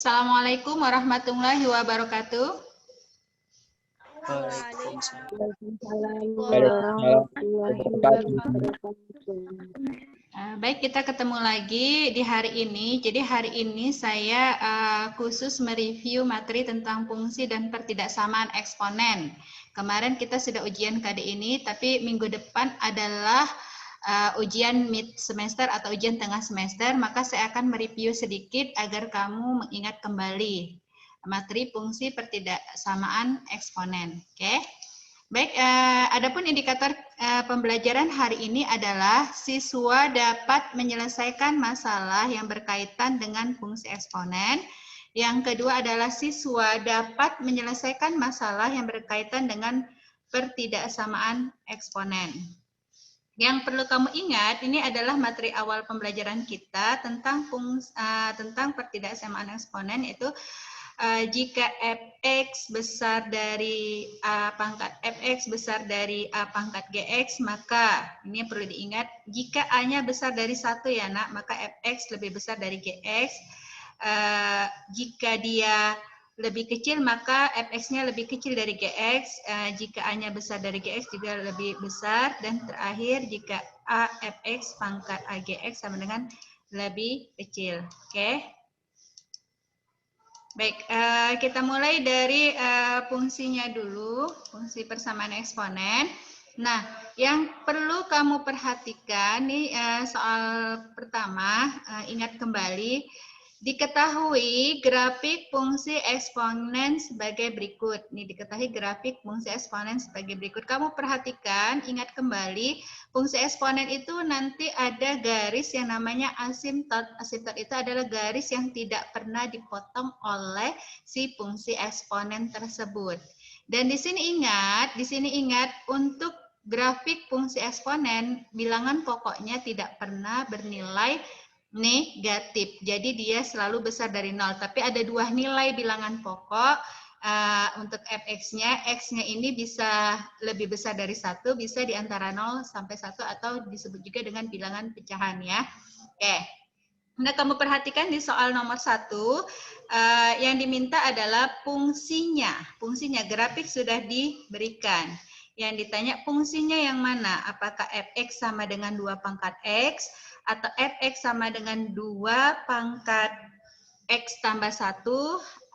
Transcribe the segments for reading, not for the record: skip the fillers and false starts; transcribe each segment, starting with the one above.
Assalamualaikum warahmatullahi wabarakatuh. Waalaikumsalam. Waalaikumsalam Waalaikumsalam warahmatullahi wabarakatuh. wabarakatuh. Baik, kita ketemu lagi di hari ini. Jadi hari ini saya khusus mereview materi tentang fungsi dan pertidaksamaan eksponen. Kemarin kita sudah ujian KD ini, tapi minggu depan adalah ujian mid semester atau ujian tengah semester, maka saya akan mereview sedikit agar kamu mengingat kembali materi fungsi pertidaksamaan eksponen. Oke. Baik, adapun indikator pembelajaran hari ini adalah siswa dapat menyelesaikan masalah yang berkaitan dengan fungsi eksponen. Yang kedua adalah siswa dapat menyelesaikan masalah yang berkaitan dengan pertidaksamaan eksponen. Yang perlu kamu ingat, ini adalah materi awal pembelajaran kita tentang pertidaksamaan eksponen, yaitu jika fx besar dari a pangkat fx besar dari a pangkat gx, maka ini perlu diingat, jika a-nya besar dari 1 ya nak, maka fx lebih besar dari gx. Jika dia lebih kecil, maka fx-nya lebih kecil dari gx. Jika a-nya besar dari gx juga lebih besar. Dan terakhir, jika a fx pangkat a gx sama dengan lebih kecil. Oke. Baik, kita mulai dari fungsinya dulu, fungsi persamaan eksponen. Nah, yang perlu kamu perhatikan nih soal pertama, ingat kembali, diketahui grafik fungsi eksponen sebagai berikut. Nih, diketahui grafik fungsi eksponen sebagai berikut. Kamu perhatikan, ingat kembali, fungsi eksponen itu nanti ada garis yang namanya asimtot. Asimtot itu adalah garis yang tidak pernah dipotong oleh si fungsi eksponen tersebut. Dan di sini ingat untuk grafik fungsi eksponen, bilangan pokoknya tidak pernah bernilai negatif. Jadi dia selalu besar dari 0. Tapi ada dua nilai bilangan pokok. Untuk fx-nya, x-nya ini bisa lebih besar dari 1, bisa di antara 0 sampai 1, atau disebut juga dengan bilangan pecahan ya. Oke. Nah, kamu perhatikan di soal nomor 1, yang diminta adalah fungsinya. Fungsinya, grafik sudah diberikan. Yang ditanya fungsinya yang mana? Apakah fx sama dengan 2 pangkat x, atau fx sama dengan 2 pangkat x tambah 1,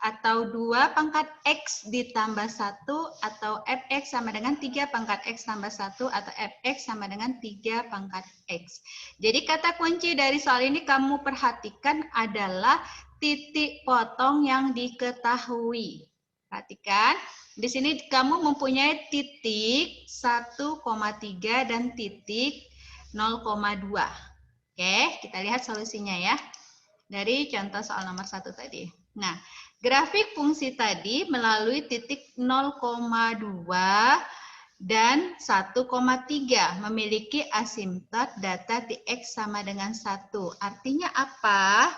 atau 2 pangkat x ditambah 1, atau fx sama dengan 3 pangkat x tambah 1, atau fx sama dengan 3 pangkat x. Jadi kata kunci dari soal ini kamu perhatikan adalah titik potong yang diketahui. Perhatikan, di sini kamu mempunyai titik 1,3 dan titik 0,2. Oke, kita lihat solusinya ya. Dari contoh soal nomor 1 tadi. Nah, grafik fungsi tadi melalui titik 0,2 dan 1,3 memiliki asimtot data di X sama dengan 1. Artinya apa?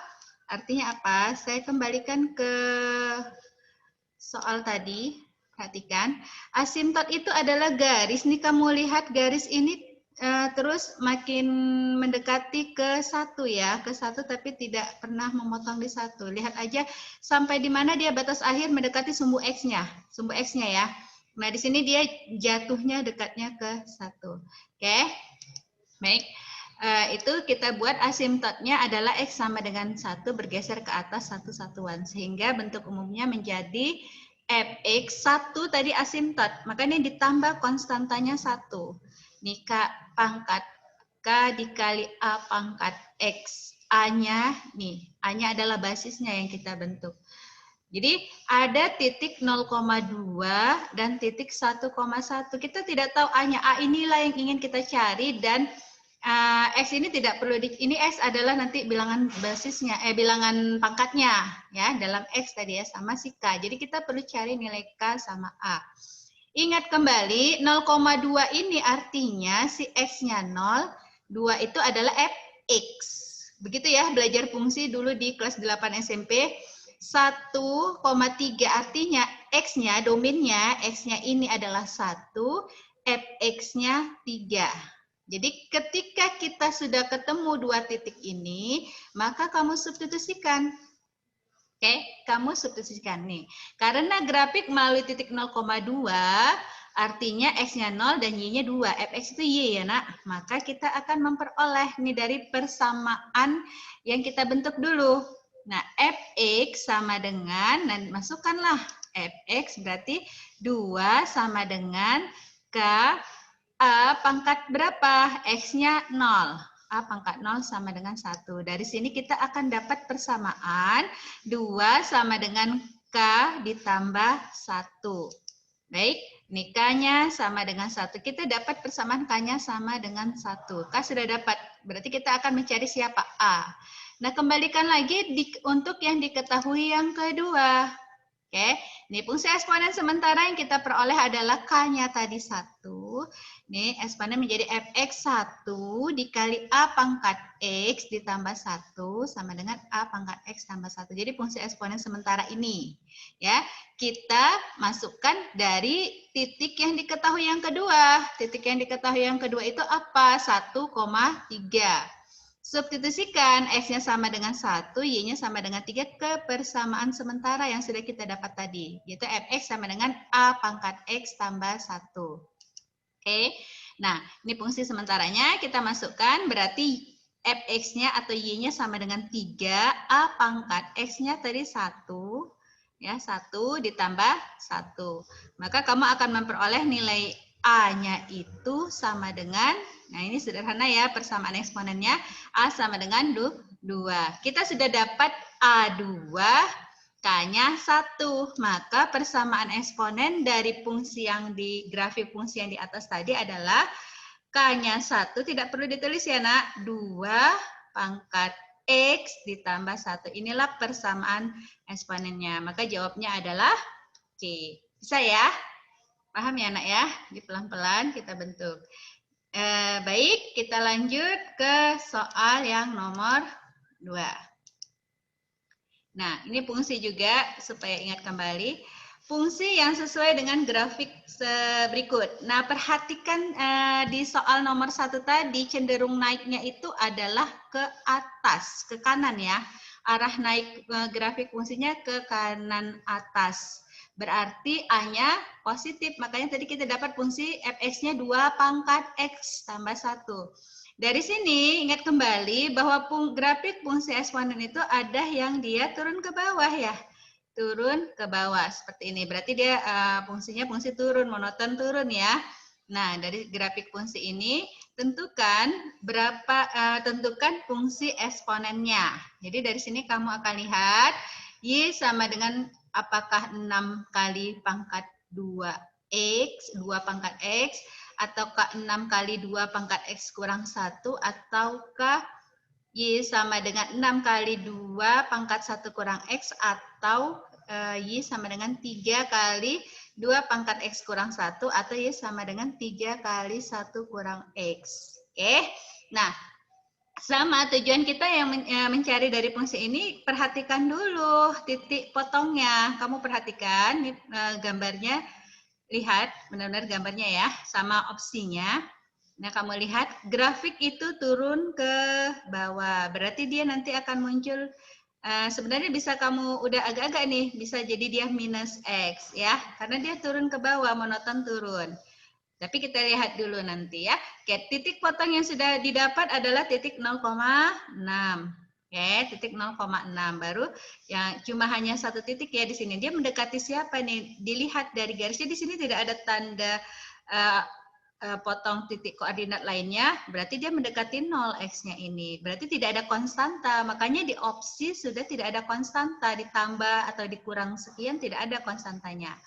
Artinya apa? Saya kembalikan ke soal tadi. Perhatikan, asimtot itu adalah garis. Nih kamu lihat garis ini terus makin mendekati ke 1 ya, ke 1 tapi tidak pernah memotong di 1. Lihat aja sampai di mana dia batas akhir mendekati sumbu X-nya ya. Nah, di sini dia jatuhnya dekatnya ke 1. Oke. Baik. Itu kita buat asimtotnya adalah X sama dengan 1 bergeser ke atas 1 satuan. Sehingga bentuk umumnya menjadi fx1 tadi asimtot. Makanya ditambah konstantanya 1. Nih K pangkat K dikali A pangkat X. A-nya nih, A-nya adalah basisnya yang kita bentuk. Jadi ada titik 0,2 dan titik 1,1. Kita tidak tahu A-nya. A inilah yang ingin kita cari, dan X ini tidak perlu ini X adalah nanti bilangan basisnya, bilangan pangkatnya ya dalam X tadi ya, sama si K. Jadi kita perlu cari nilai K sama A. Ingat kembali 0,2 ini artinya si X-nya 0, 2 itu adalah fx. Begitu ya, belajar fungsi dulu di kelas 8 SMP. 1,3 artinya X-nya, domainnya, X-nya ini adalah 1, fx-nya 3. Jadi ketika kita sudah ketemu dua titik ini, maka kamu substitusikan. Oke, kamu substitusikan nih. Karena grafik melalui titik 0,2, artinya X-nya 0 dan Y-nya 2. Fx itu Y ya, Nak. Maka kita akan memperoleh nih dari persamaan yang kita bentuk dulu. Nah, Fx sama dengan, dan masukkanlah Fx berarti 2 sama dengan K A pangkat berapa? X-nya 0. A pangkat 0 sama dengan 1. Dari sini kita akan dapat persamaan 2 sama dengan K ditambah 1. Baik, ini K-nya sama dengan 1. Kita dapat persamaan K-nya sama dengan 1. K sudah dapat, berarti kita akan mencari siapa? A. Nah, kembalikan lagi untuk yang diketahui yang kedua. Oke, ini fungsi eksponen sementara yang kita peroleh adalah K-nya tadi 1. Ini eksponen menjadi Fx1 dikali A pangkat X ditambah 1 sama dengan A pangkat X tambah 1. Jadi fungsi eksponen sementara ini ya kita masukkan dari titik yang diketahui yang kedua. Titik yang diketahui yang kedua itu apa? 1,3. Substitusikan X-nya sama dengan 1, Y-nya sama dengan 3 ke persamaan sementara yang sudah kita dapat tadi. Yaitu Fx sama dengan A pangkat X tambah 1. Oke, nah ini fungsi sementaranya kita masukkan berarti Fx-nya atau Y-nya sama dengan 3, A pangkat X-nya tadi 1. Ya, 1 ditambah 1. Maka kamu akan memperoleh nilai A-nya itu sama dengan, nah ini sederhana ya persamaan eksponennya, A sama dengan 2. Kita sudah dapat A2, K-nya 1. Maka persamaan eksponen dari fungsi yang di grafik fungsi yang di atas tadi adalah K-nya 1, tidak perlu ditulis ya nak, 2 pangkat X ditambah 1. Inilah persamaan eksponennya. Maka jawabnya adalah C. Bisa ya? Paham ya anak ya? Di pelan-pelan kita bentuk. Baik, kita lanjut ke soal yang nomor 2. Nah, ini fungsi juga supaya ingat kembali. Fungsi yang sesuai dengan grafik berikut. Nah, perhatikan di soal nomor 1 tadi cenderung naiknya itu adalah ke atas, ke kanan ya. Arah naik grafik fungsinya ke kanan atas. Berarti A-nya positif, makanya tadi kita dapat fungsi Fx-nya 2 pangkat X tambah 1. Dari sini ingat kembali bahwa grafik fungsi eksponen itu ada yang dia turun ke bawah ya. Turun ke bawah seperti ini. Berarti dia fungsinya fungsi turun, monoton turun ya. Nah, dari grafik fungsi ini tentukan tentukan fungsi eksponennya. Jadi dari sini kamu akan lihat Y sama dengan apakah 6 kali pangkat 2X, 2 pangkat X, ataukah 6 kali 2 pangkat X kurang 1, ataukah Y sama dengan 6 kali 2 pangkat 1 kurang X, atau Y sama dengan 3 kali 2 pangkat X kurang 1, atau Y sama dengan 3 kali 1 kurang X. Oke, nah sama tujuan kita yang mencari dari fungsi ini, perhatikan dulu titik potongnya. Kamu perhatikan gambarnya, lihat benar-benar gambarnya ya, sama opsinya. Nah, kamu lihat grafik itu turun ke bawah. Berarti dia nanti akan muncul, sebenarnya bisa kamu udah agak-agak nih, bisa jadi dia minus X ya. Karena dia turun ke bawah, monoton turun. Tapi kita lihat dulu nanti ya. Oke, titik potong yang sudah didapat adalah titik 0,6. Oke, titik 0,6 baru yang cuma hanya satu titik ya di sini. Dia mendekati siapa nih? Dilihat dari garisnya di sini tidak ada tanda potong titik koordinat lainnya, berarti dia mendekati 0 X-nya ini. Berarti tidak ada konstanta, makanya di opsi sudah tidak ada konstanta, ditambah atau dikurang sekian tidak ada konstantanya.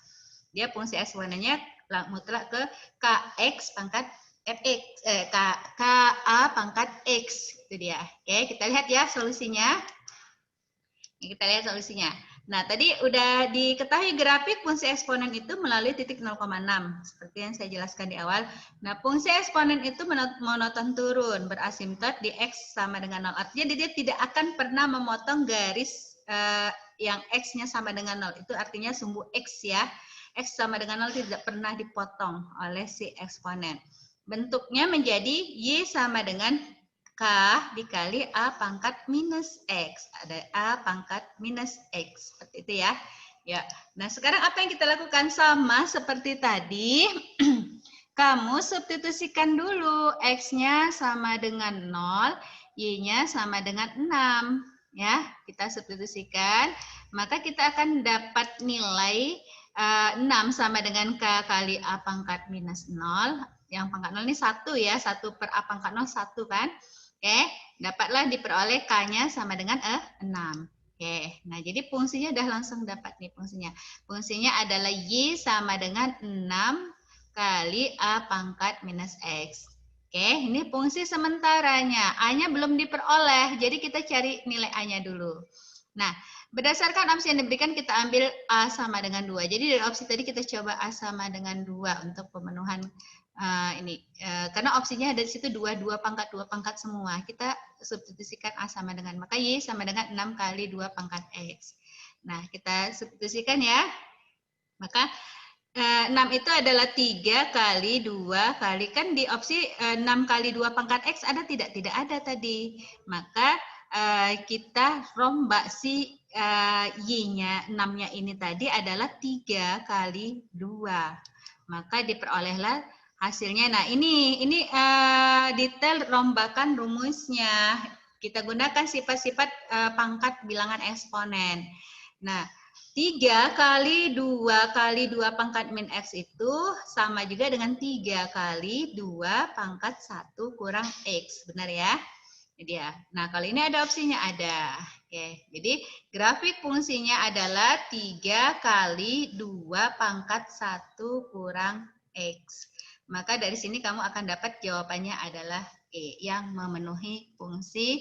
Dia fungsi eksponennya mutlak ke Kx pangkat Fx, Ka pangkat X, itu dia. Oke, kita lihat ya solusinya. Kita lihat solusinya. Nah, tadi udah diketahui grafik fungsi eksponen itu melalui titik 0,6, seperti yang saya jelaskan di awal. Nah, fungsi eksponen itu monoton turun, berasimtot di X sama dengan 0. Artinya dia tidak akan pernah memotong garis yang X-nya sama dengan 0. Itu artinya sumbu X ya. X sama dengan 0 tidak pernah dipotong oleh si eksponen. Bentuknya menjadi Y sama dengan K dikali A pangkat minus X. Ada A pangkat minus X. Seperti itu ya. Ya. Nah, sekarang apa yang kita lakukan? Sama seperti tadi. Kamu substitusikan dulu. X-nya sama dengan 0, Y-nya sama dengan 6. Ya, kita substitusikan. Maka kita akan dapat nilai 6 sama dengan K kali A pangkat minus 0. Yang pangkat 0 ini 1 ya. 1 per A pangkat 0, 1 kan. Oke, dapatlah diperoleh K-nya sama dengan 6. Oke, nah jadi fungsinya udah langsung dapat nih fungsinya. Fungsinya adalah Y sama dengan 6 kali A pangkat minus X. Oke, ini fungsi sementaranya. A-nya belum diperoleh, jadi kita cari nilai A-nya dulu. Nah, berdasarkan opsi yang diberikan kita ambil A sama dengan 2. Jadi dari opsi tadi kita coba A sama dengan 2 untuk pemenuhan ini. Karena opsinya ada di situ 2 pangkat semua. Kita substitusikan A sama dengan, maka Y sama dengan 6 kali 2 pangkat X. Nah, kita substitusikan ya. Maka 6 itu adalah 3 kali 2 kali, kan di opsi 6 kali 2 pangkat X ada tidak? Tidak ada tadi. Maka kita rombak si Y-nya, 6-nya ini tadi adalah 3 kali 2. Maka diperolehlah hasilnya. Nah, ini detail rombakan rumusnya. Kita gunakan sifat-sifat pangkat bilangan eksponen. Nah, 3 kali 2 kali 2 pangkat min X itu sama juga dengan 3 kali 2 pangkat 1 kurang X. Benar ya? Jadi ya. Nah, kalau ini ada opsinya ada. Oke, jadi grafik fungsinya adalah 3 kali 2 pangkat 1 kurang X. Maka dari sini kamu akan dapat jawabannya adalah E, yang memenuhi fungsi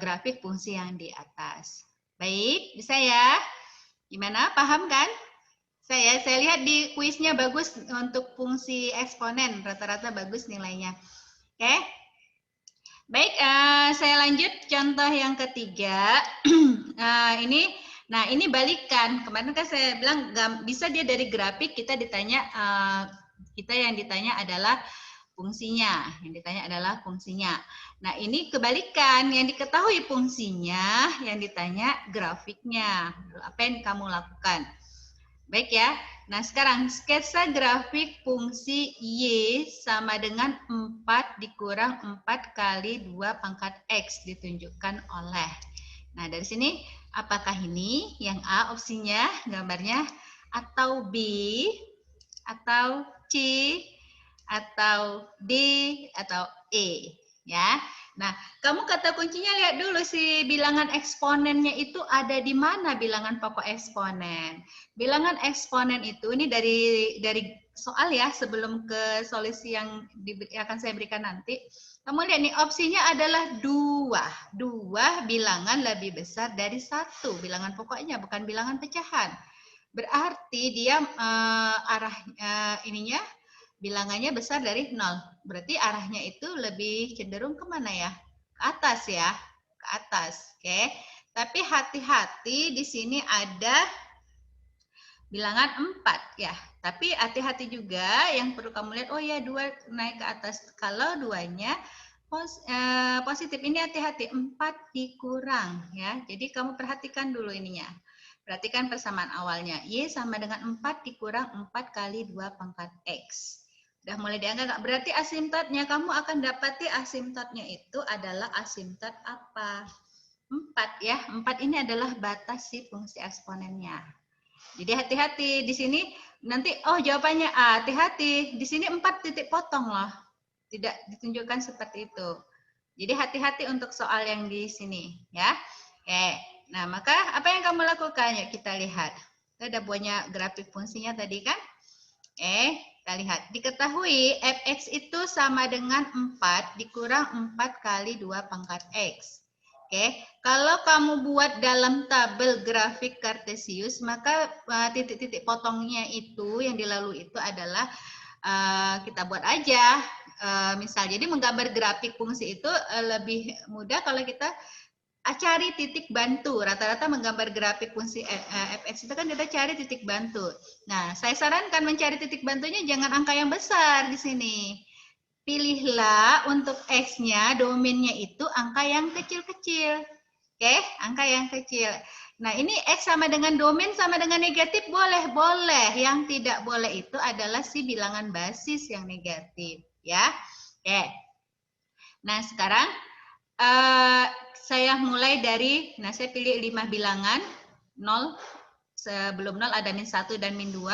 grafik fungsi yang di atas. Baik, bisa ya? Gimana? Paham kan? Saya lihat di kuisnya bagus untuk fungsi eksponen, rata-rata bagus nilainya. Oke? Baik, saya lanjut contoh yang ketiga. Ini balikan. Kemarin kan saya bilang bisa dia dari grafik, kita ditanya, kita yang ditanya adalah fungsinya. Yang ditanya adalah fungsinya. Nah, ini kebalikan. Yang diketahui fungsinya, yang ditanya grafiknya. Apa yang kamu lakukan? Baik ya. Nah, sekarang sketsa grafik fungsi Y sama dengan 4 dikurang 4 kali 2 pangkat X ditunjukkan oleh. Nah, dari sini apakah ini yang A opsinya, gambarnya, atau B, atau C, atau D, atau E, ya. Nah, kamu kata kuncinya lihat dulu si bilangan eksponennya itu ada di mana bilangan pokok eksponen. Bilangan eksponen itu ini dari soal ya, sebelum ke solusi yang akan saya berikan nanti. Kamu lihat nih, opsinya adalah 2. 2 bilangan lebih besar dari 1. Bilangan pokoknya, bukan bilangan pecahan. Berarti dia ininya bilangannya besar dari 0. Berarti arahnya itu lebih cenderung kemana ya? Ke atas ya, ke atas. Oke. Tapi hati-hati di sini ada bilangan 4 ya. Tapi hati-hati juga yang perlu kamu lihat, oh ya 2 naik ke atas. Kalau 2-nya positif, ini hati-hati, 4 dikurang ya. Jadi kamu perhatikan dulu ininya. Perhatikan persamaan awalnya. Y sama dengan 4 dikurang 4 kali 2 pangkat X. Udah mulai diangkat nggak? Berarti asimptotnya, kamu akan dapati asimptotnya itu adalah asimptot apa? 4 ya. 4 ini adalah batas si fungsi eksponennya. Jadi hati-hati di sini nanti, oh jawabannya A. Hati-hati, di sini 4 titik potong loh. Tidak ditunjukkan seperti itu. Jadi hati-hati untuk soal yang di sini ya. Oke. Nah, maka apa yang kamu lakukan? Yuk kita lihat. Kita ada banyak grafik fungsinya tadi kan? Kita lihat. Diketahui fx itu sama dengan 4 dikurang 4 kali 2 pangkat x. Oke, kalau kamu buat dalam tabel grafik kartesius, maka titik-titik potongnya itu yang dilalui itu adalah kita buat aja. Misal, jadi menggambar grafik fungsi itu lebih mudah kalau kita cari titik bantu. Rata-rata menggambar grafik fungsi fx itu kan kita cari titik bantu. Nah, saya sarankan mencari titik bantunya jangan angka yang besar di sini. pilihlah untuk X-nya, domainnya itu angka yang kecil-kecil. Oke, angka yang kecil. Nah, ini X sama dengan domain sama dengan negatif boleh. Boleh. Yang tidak boleh itu adalah si bilangan basis yang negatif. Ya. Oke. Nah, sekarang saya mulai dari, saya pilih 5 bilangan. 0, sebelum 0 ada min 1 dan min 2.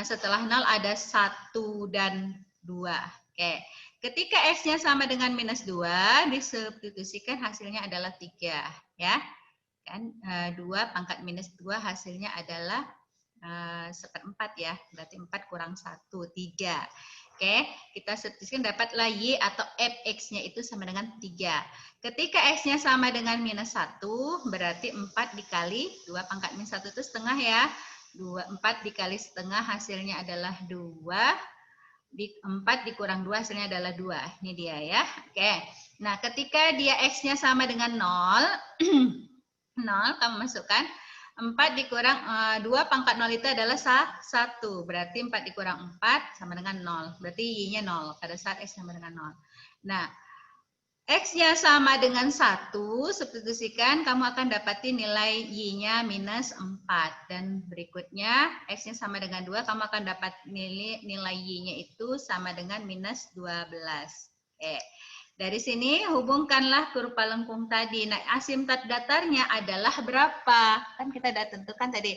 Setelah 0 ada 1 dan 2. Oke. Ketika X-nya sama dengan minus 2, disubstitusikan hasilnya adalah 3. Ya. Kan 2 pangkat minus 2 hasilnya adalah 1/4 ya. Berarti 4 kurang 1, 3. Oke, kita substitusikan dapatlah Y atau Fx-nya itu sama dengan 3. Ketika X-nya sama dengan minus 1, berarti 4 dikali 2 pangkat minus 1 itu setengah ya. 4 dikali setengah hasilnya adalah 2. 4 dikurang 2 hasilnya adalah 2. Ini dia ya. Oke. Nah, ketika dia X-nya sama dengan 0, 0 kamu masukkan 4 dikurang 2 pangkat 0 itu adalah 1. Berarti 4 dikurang 4 sama dengan 0. Berarti Y-nya 0 pada saat X sama dengan 0. Nah, X-nya sama dengan 1, substitusikan kamu akan dapati nilai Y-nya minus 4. Dan berikutnya X-nya sama dengan 2, kamu akan dapat nilai Y-nya itu sama dengan minus 12. Oke. Dari sini hubungkanlah kurva lengkung tadi. Nah, asimtot datarnya adalah berapa? Kan kita sudah tentukan tadi.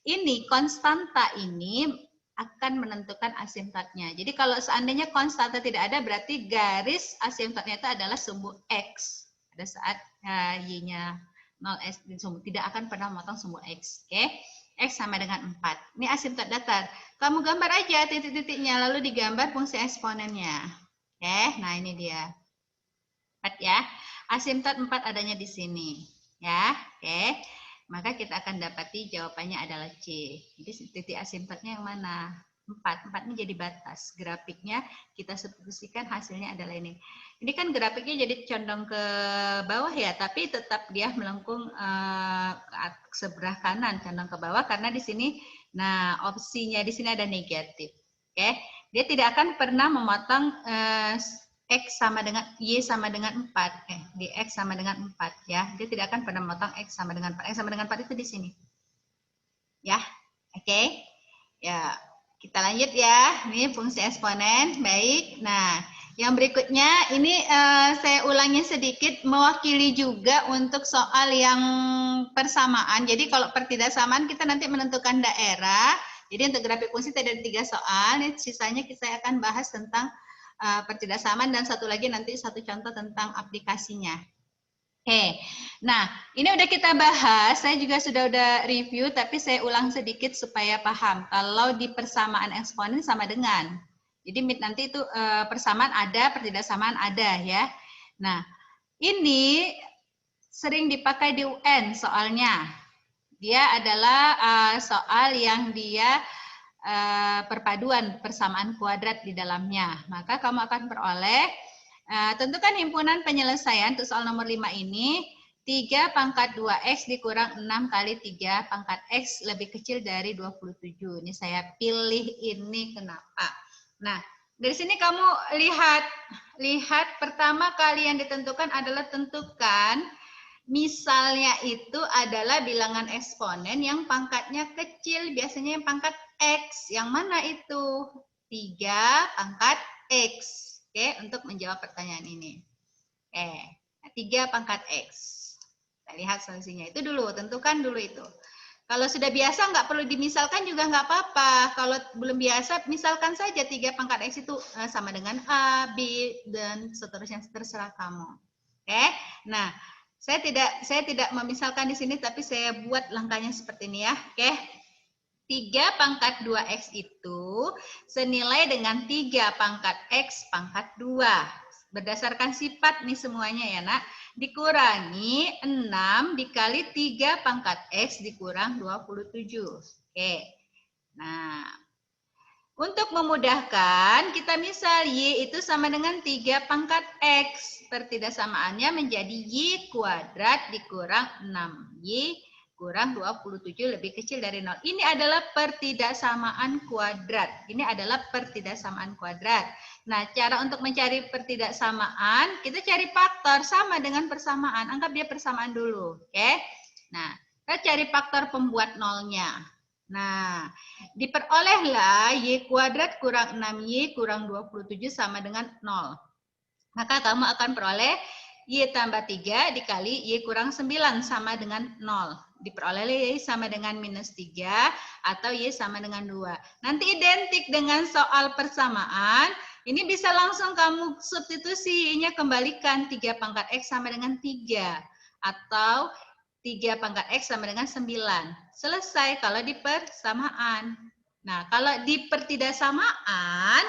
Ini konstanta ini akan menentukan asimtotnya. Jadi kalau seandainya konstanta tidak ada, berarti garis asimtotnya itu adalah sumbu X. Pada saat Y-nya 0S, tidak akan pernah memotong sumbu X. Oke? X sama dengan 4. Ini asimtot datar. Kamu gambar aja titik-titiknya, lalu digambar fungsi eksponennya. Oke, nah ini dia. 4 ya. Asimtot 4 adanya di sini. Ya, oke. Maka kita akan dapati jawabannya adalah C. Jadi titik asimtotnya yang mana? 4. 4 ini jadi batas. Grafiknya kita substitusikan hasilnya adalah ini. Ini kan grafiknya jadi condong ke bawah ya, tapi tetap dia melengkung ke sebelah kanan, condong ke bawah karena di sini opsinya di sini ada negatif. Oke. Dia tidak akan pernah memotong X sama dengan Y sama dengan 4. Di X sama dengan 4 ya. Dia tidak akan pernah memotong X sama dengan 4. X sama dengan 4 itu di sini. Ya. Oke. Ya, kita lanjut ya. Ini fungsi eksponen. Baik. Nah, yang berikutnya ini saya ulangi sedikit mewakili juga untuk soal yang persamaan. Jadi kalau pertidaksamaan kita nanti menentukan daerah. Jadi untuk grafik fungsi ada 3 soal. Ini sisanya saya akan bahas tentang pertidaksamaan dan satu lagi nanti satu contoh tentang aplikasinya. Oke, nah ini udah kita bahas, saya juga sudah review, tapi saya ulang sedikit supaya paham. Kalau di persamaan eksponen sama dengan, jadi nanti itu persamaan ada, pertidaksamaan ada ya. Nah, ini sering dipakai di UN soalnya. Dia adalah soal yang dia perpaduan persamaan kuadrat di dalamnya. Maka kamu akan peroleh, tentukan himpunan penyelesaian untuk soal nomor 5 ini, 3 pangkat 2X dikurang 6 kali 3 pangkat X lebih kecil dari 27. Ini saya pilih ini kenapa? Nah, dari sini kamu lihat pertama kali yang ditentukan adalah tentukan misalnya itu adalah bilangan eksponen yang pangkatnya kecil, biasanya yang pangkat X. Yang mana itu? 3 pangkat X. Oke, untuk menjawab pertanyaan ini. Oke, 3 pangkat X. Kita lihat solusinya. Itu dulu, tentukan dulu itu. Kalau sudah biasa nggak perlu dimisalkan juga nggak apa-apa. Kalau belum biasa, misalkan saja 3 pangkat X itu sama dengan A, B, dan seterusnya, terserah kamu. Oke, nah saya tidak memisalkan di sini, tapi saya buat langkahnya seperti ini ya. Oke. 3 pangkat 2X itu senilai dengan 3 pangkat X pangkat 2. Berdasarkan sifat nih semuanya ya nak. Dikurangi 6 dikali 3 pangkat X dikurang 27. Oke. Nah, untuk memudahkan, kita misal Y itu sama dengan 3 pangkat X. Pertidaksamaannya menjadi Y kuadrat dikurang 6Y kurang 27 lebih kecil dari 0. Ini adalah pertidaksamaan kuadrat. Ini adalah pertidaksamaan kuadrat. Nah, cara untuk mencari pertidaksamaan, kita cari faktor sama dengan persamaan. Anggap dia persamaan dulu. Oke? Nah, kita cari faktor pembuat nolnya. Nah, diperolehlah Y kuadrat kurang 6Y kurang 27 sama dengan 0. Maka kamu akan peroleh Y tambah 3 dikali Y kurang 9 sama dengan 0. Diperoleh Y sama dengan minus 3 atau Y sama dengan 2. Nanti identik dengan soal persamaan. Ini bisa langsung kamu substitusi. Y-nya kembalikan 3 pangkat X sama dengan 3. Atau 3 pangkat X sama dengan 9. Selesai kalau di persamaan. Nah, kalau di pertidaksamaan,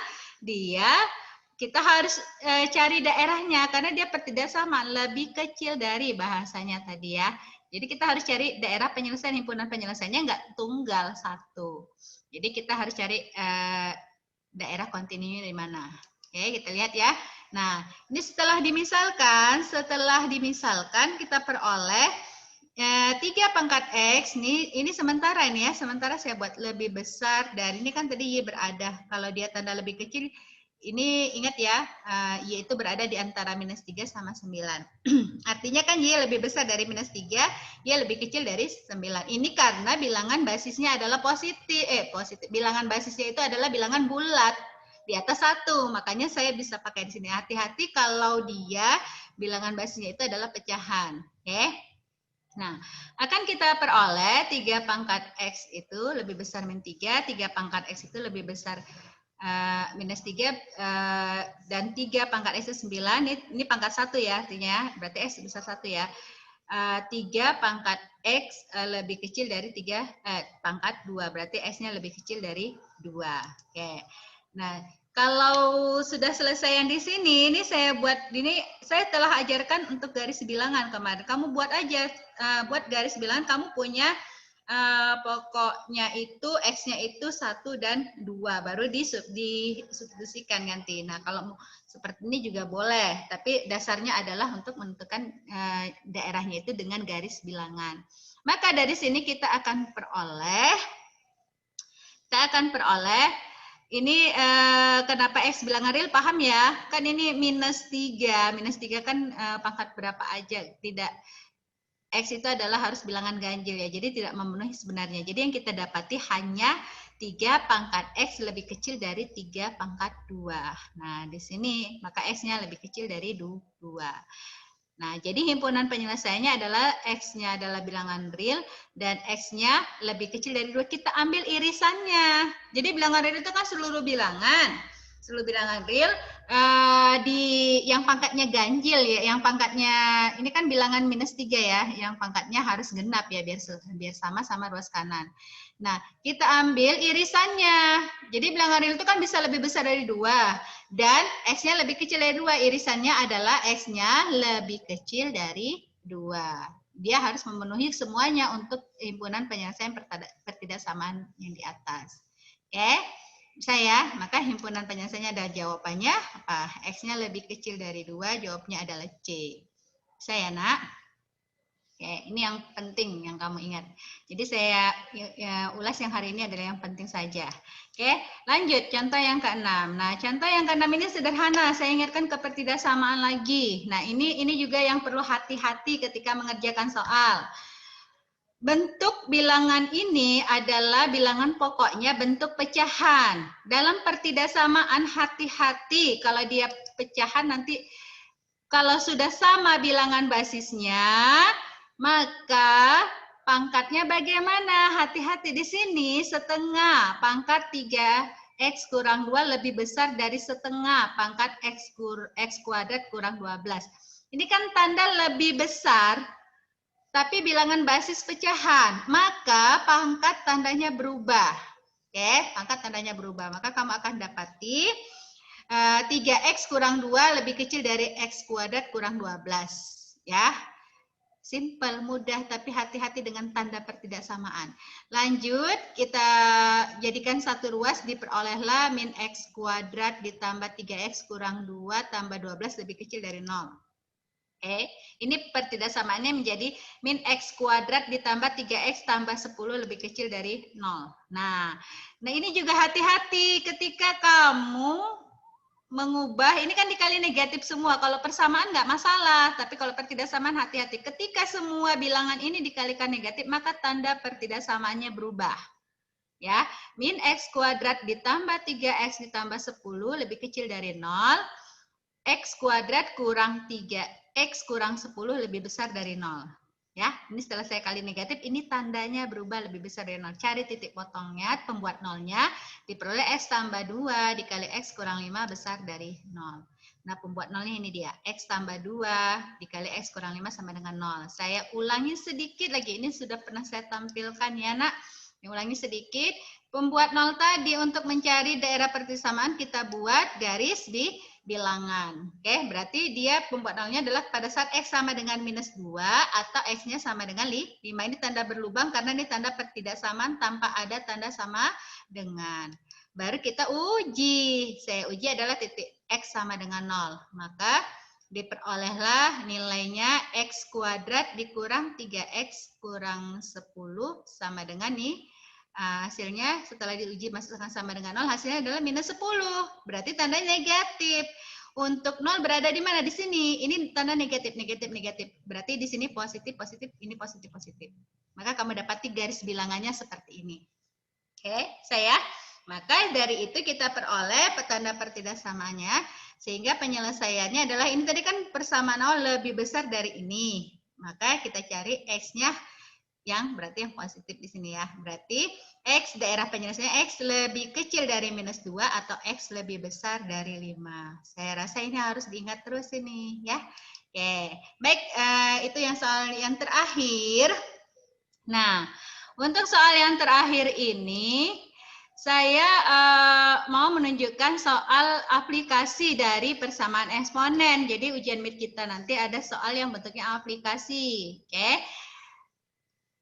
kita harus cari daerahnya karena dia pertidaksamaan lebih kecil dari bahasanya tadi ya. Jadi kita harus cari daerah penyelesaian, himpunan penyelesaiannya nggak tunggal satu. Jadi kita harus cari daerah kontinu di mana. Oke, kita lihat ya. Nah, ini setelah dimisalkan kita peroleh 3 pangkat X, ini sementara ini ya, sementara saya buat lebih besar dari, ini kan tadi Y berada, kalau dia tanda lebih kecil, ini ingat ya, Y itu berada di antara minus 3 sama 9. Artinya kan Y lebih besar dari minus 3, Y lebih kecil dari 9. Ini karena bilangan basisnya adalah positif, bilangan basisnya itu adalah bilangan bulat, di atas 1, makanya saya bisa pakai di sini. Hati-hati kalau dia bilangan basisnya itu adalah pecahan, oke? Nah, akan kita peroleh 3 pangkat X itu lebih besar min 3, 3 pangkat X itu lebih besar minus 3, dan 3 pangkat X itu 9, ini pangkat 1 ya artinya, berarti X besar 1 ya. 3 pangkat X lebih kecil dari 3 pangkat 2, berarti X-nya lebih kecil dari 2. Oke. Nah, kalau sudah selesai yang di sini, ini saya telah ajarkan untuk garis bilangan kemarin. Kamu buat aja, buat garis bilangan, kamu punya pokoknya itu X-nya itu 1 dan 2, baru disubstitusikan nanti. Nah, kalau seperti ini juga boleh, tapi dasarnya adalah untuk menentukan daerahnya itu dengan garis bilangan. Maka dari sini kita akan peroleh ini kenapa X bilangan real, paham ya? Kan ini minus 3 kan pangkat berapa aja, tidak, X itu adalah harus bilangan ganjil ya, jadi tidak memenuhi sebenarnya. Jadi yang kita dapati hanya 3 pangkat X lebih kecil dari 3 pangkat 2. Nah, di sini maka X-nya lebih kecil dari 2. Nah, jadi himpunan penyelesaiannya adalah X-nya adalah bilangan real dan X-nya lebih kecil dari 2. Kita ambil irisannya. Jadi bilangan real itu kan seluruh bilangan real yang pangkatnya ganjil ya, yang pangkatnya ini kan bilangan minus 3 ya, yang pangkatnya harus genap ya biar sama ruas kanan. Nah, kita ambil irisannya. Jadi bilangan real itu kan bisa lebih besar dari 2 dan X-nya lebih kecil dari 2. Irisannya adalah X-nya lebih kecil dari 2. Dia harus memenuhi semuanya untuk himpunan penyelesaian pertidaksamaan yang di atas. Oke? Bisa ya, maka himpunan penyelesaiannya ada jawabannya apa? X-nya lebih kecil dari 2, jawabnya adalah C. Bisa ya, Nak? Oke, ini yang penting yang kamu ingat. Jadi saya ulas yang hari ini adalah yang penting saja. Oke, lanjut contoh yang ke-6. Nah, contoh yang ke-6 ini sederhana. Saya ingatkan ke pertidaksamaan lagi. Nah, ini juga yang perlu hati-hati ketika mengerjakan soal. Bentuk bilangan ini adalah bilangan pokoknya bentuk pecahan. Dalam pertidaksamaan hati-hati kalau dia pecahan nanti kalau sudah sama bilangan basisnya, maka pangkatnya bagaimana? Hati-hati di sini setengah pangkat 3X kurang 2 lebih besar dari setengah pangkat X kuadrat kurang 12. Ini kan tanda lebih besar. Tapi bilangan basis pecahan, maka pangkat tandanya berubah. Oke, pangkat tandanya berubah. Maka kamu akan dapati 3X kurang 2 lebih kecil dari X kuadrat kurang 12. Ya, simple, mudah, tapi hati-hati dengan tanda pertidaksamaan. Lanjut, kita jadikan satu ruas, diperolehlah min X kuadrat ditambah 3X kurang 2 tambah 12 lebih kecil dari 0. Ini pertidaksamaannya menjadi min X kuadrat ditambah 3X tambah 10 lebih kecil dari 0. Nah ini juga hati-hati ketika kamu mengubah, ini kan dikali negatif semua. Kalau persamaan nggak masalah, tapi kalau pertidaksamaan hati-hati. Ketika semua bilangan ini dikalikan negatif, maka tanda pertidaksamaannya berubah. Ya, min X kuadrat ditambah 3X ditambah 10 lebih kecil dari 0. X kuadrat kurang 3X kurang 10 lebih besar dari 0. Ya, ini setelah saya kali negatif, ini tandanya berubah lebih besar dari 0. Cari titik potongnya, pembuat nolnya, diperoleh X tambah 2 dikali X kurang 5 besar dari 0. Nah, pembuat nolnya ini dia. X tambah 2 dikali X kurang 5 sama dengan 0. Saya ulangi sedikit lagi, ini sudah pernah saya tampilkan ya nak. Ulangi sedikit. Pembuat nol tadi untuk mencari daerah pertidakssamaan kita buat garis di bilangan. Oke, berarti dia pembuat nolnya adalah pada saat X sama dengan minus 2 atau X-nya sama dengan 5. Ini tanda berlubang karena ini tanda pertidaksamaan tanpa ada tanda sama dengan. Baru kita uji. Saya uji adalah titik X sama dengan 0. Maka diperolehlah nilainya X kuadrat dikurang 3X kurang 10 sama dengan nih. Hasilnya setelah diuji masukkan sama dengan 0, hasilnya adalah minus 10. Berarti tandanya negatif. Untuk 0 berada di mana? Di sini. Ini tanda negatif, negatif, negatif. Berarti di sini positif, positif, ini positif, positif. Maka kamu dapati garis bilangannya seperti ini. Oke, saya. Maka dari itu kita peroleh tanda pertidaksamaannya. Sehingga penyelesaiannya adalah ini tadi kan persamaan lebih besar dari ini. Maka kita cari X-nya yang berarti yang positif di sini ya. Berarti X daerah penyelesaiannya X lebih kecil dari minus 2 atau X lebih besar dari 5. Saya rasa ini harus diingat terus ini ya. Oke, baik, itu yang soal yang terakhir. Nah, untuk soal yang terakhir ini saya mau menunjukkan soal aplikasi dari persamaan eksponen. Jadi ujian MIT kita nanti ada soal yang bentuknya aplikasi. Oke.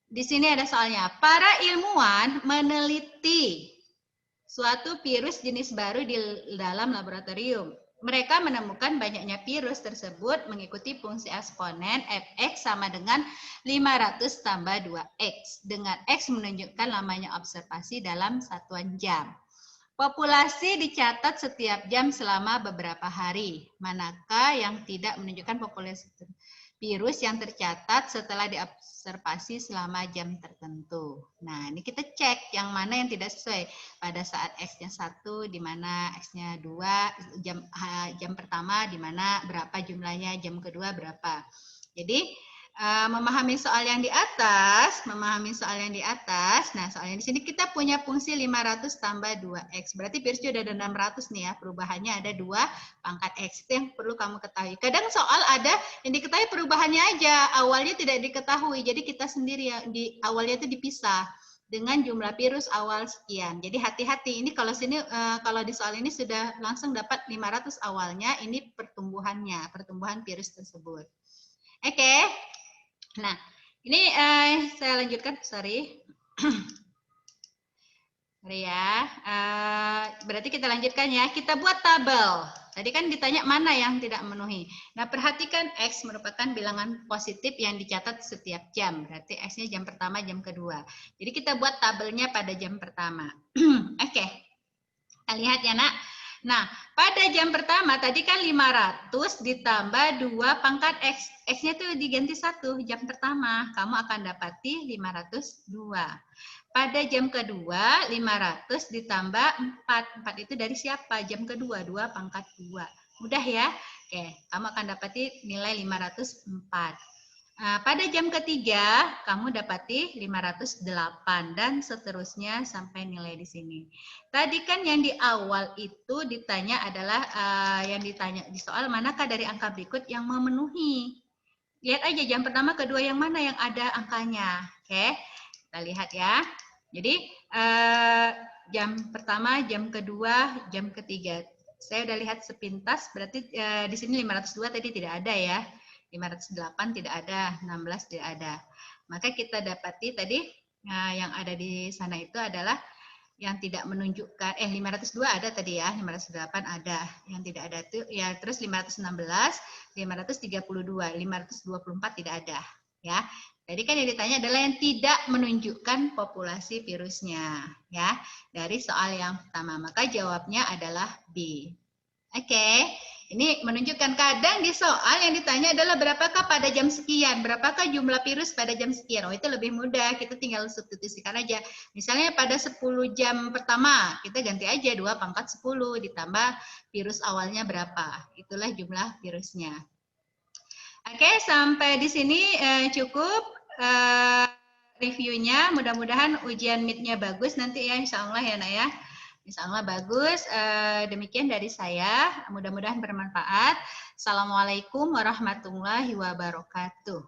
Di sini ada soalnya. Para ilmuwan meneliti suatu virus jenis baru di dalam laboratorium. Mereka menemukan banyaknya virus tersebut mengikuti fungsi eksponen fx sama dengan 500 tambah 2x. Dengan x menunjukkan lamanya observasi dalam satuan jam. Populasi dicatat setiap jam selama beberapa hari. Manakah yang tidak menunjukkan populasi virus yang tercatat setelah diobservasi selama jam tertentu. Nah, ini kita cek yang mana yang tidak sesuai. Pada saat X-nya 1, di mana X-nya 2, jam pertama di mana berapa jumlahnya, jam kedua berapa. Jadi, memahami soal yang di atas, nah soal yang di sini kita punya fungsi 500 tambah 2x. Berarti virusnya udah ada 600 nih ya, perubahannya ada 2 pangkat x. Itu yang perlu kamu ketahui. Kadang soal ada yang diketahui perubahannya aja, awalnya tidak diketahui. Jadi kita sendiri yang di awalnya itu dipisah dengan jumlah virus awal sekian. Jadi hati-hati, ini kalau sini kalau di soal ini sudah langsung dapat 500 awalnya, ini pertumbuhannya, pertumbuhan virus tersebut. Oke. Nah, ini saya lanjutkan, sorry. Sorry ya. Berarti kita lanjutkan ya. Kita buat tabel. Tadi kan ditanya mana yang tidak memenuhi. Nah, perhatikan X merupakan bilangan positif yang dicatat setiap jam. Berarti X-nya jam pertama, jam kedua. Jadi kita buat tabelnya pada jam pertama. Oke. Kita lihat ya, nak. Nah, pada jam pertama tadi kan 500 ditambah 2 pangkat X. X-nya itu diganti 1 jam pertama. Kamu akan dapati 502. Pada jam kedua 500 ditambah 4. 4 itu dari siapa? Jam kedua 2 pangkat 2. Mudah ya? Oke, kamu akan dapati nilai 504. Nah, pada jam ketiga, kamu dapati 508 dan seterusnya sampai nilai di sini. Tadi kan yang di awal itu ditanya adalah yang ditanya di soal manakah dari angka berikut yang memenuhi. Lihat aja jam pertama, kedua yang mana yang ada angkanya. Oke, kita lihat ya. Jadi jam pertama, jam kedua, jam ketiga. Saya udah lihat sepintas, berarti di sini 502 tadi tidak ada ya. 508 tidak ada, 16 tidak ada. Maka kita dapati tadi yang ada di sana itu adalah yang tidak menunjukkan 502 ada tadi ya, 508 ada, yang tidak ada itu ya, terus 516, 532, 524 tidak ada ya. Jadi kan yang ditanya adalah yang tidak menunjukkan populasi virusnya ya, dari soal yang pertama, maka jawabnya adalah B. Oke. Ini menunjukkan kadang di soal yang ditanya adalah berapakah pada jam sekian, berapakah jumlah virus pada jam sekian. Oh, itu lebih mudah, kita tinggal substitusikan aja. Misalnya pada 10 jam pertama, kita ganti aja 2 pangkat 10 ditambah virus awalnya berapa. Itulah jumlah virusnya. Oke, sampai di sini cukup reviewnya. Mudah-mudahan ujian meet-nya bagus nanti ya, insya Allah ya Nak ya. Insya Allah bagus. Demikian dari saya. Mudah-mudahan bermanfaat. Assalamualaikum warahmatullahi wabarakatuh.